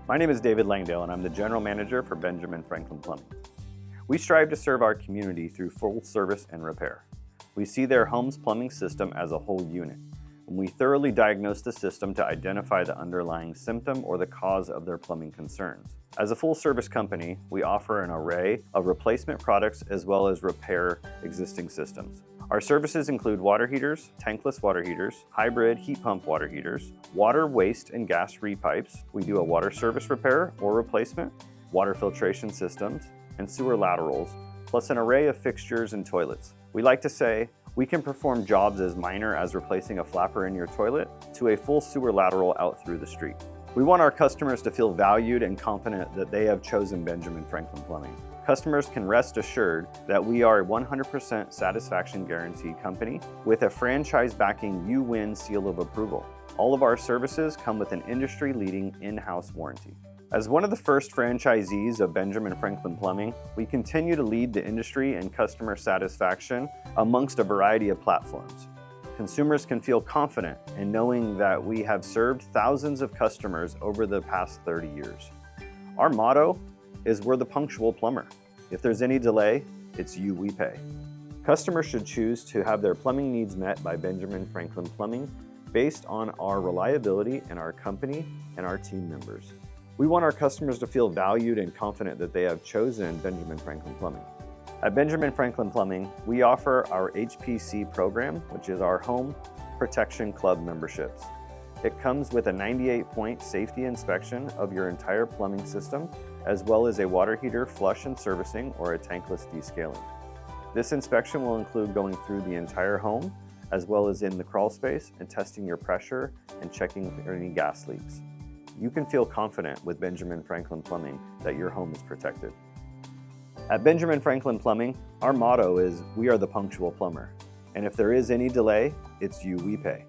My name is David Langdale, and I'm the General Manager for Benjamin Franklin Plumbing. We strive to serve our community through full service and repair. We see their home's plumbing system as a whole unit, and we thoroughly diagnose the system to identify the underlying symptom or the cause of their plumbing concerns. As a full-service company, we offer an array of replacement products as well as repair existing systems. Our services include water heaters, tankless water heaters, hybrid heat pump water heaters, water, waste, and gas repipes. We do a water service repair or replacement, water filtration systems, and sewer laterals, plus an array of fixtures and toilets. We like to say we can perform jobs as minor as replacing a flapper in your toilet to a full sewer lateral out through the street. We want our customers to feel valued and confident that they have chosen Benjamin Franklin Plumbing. Customers can rest assured that we are a 100% satisfaction guarantee company with a franchise backing You Win seal of approval. All of our services come with an industry-leading in-house warranty. As one of the first franchisees of Benjamin Franklin Plumbing, we continue to lead the industry in customer satisfaction amongst a variety of platforms. Consumers can feel confident in knowing that we have served thousands of customers over the past 30 years. Our motto is we're the punctual plumber. If there's any delay, it's you we pay. Customers should choose to have their plumbing needs met by Benjamin Franklin Plumbing based on our reliability and our company and our team members. We want our customers to feel valued and confident that they have chosen Benjamin Franklin Plumbing. At Benjamin Franklin Plumbing, we offer our HPC program, which is our Home Protection Club memberships. It comes with a 98-point safety inspection of your entire plumbing system, as well as a water heater flush and servicing or a tankless descaling. This inspection will include going through the entire home, as well as in the crawl space and testing your pressure and checking for any gas leaks. You can feel confident with Benjamin Franklin Plumbing that your home is protected. At Benjamin Franklin Plumbing, our motto is we are the punctual plumber. And if there is any delay, it's you we pay.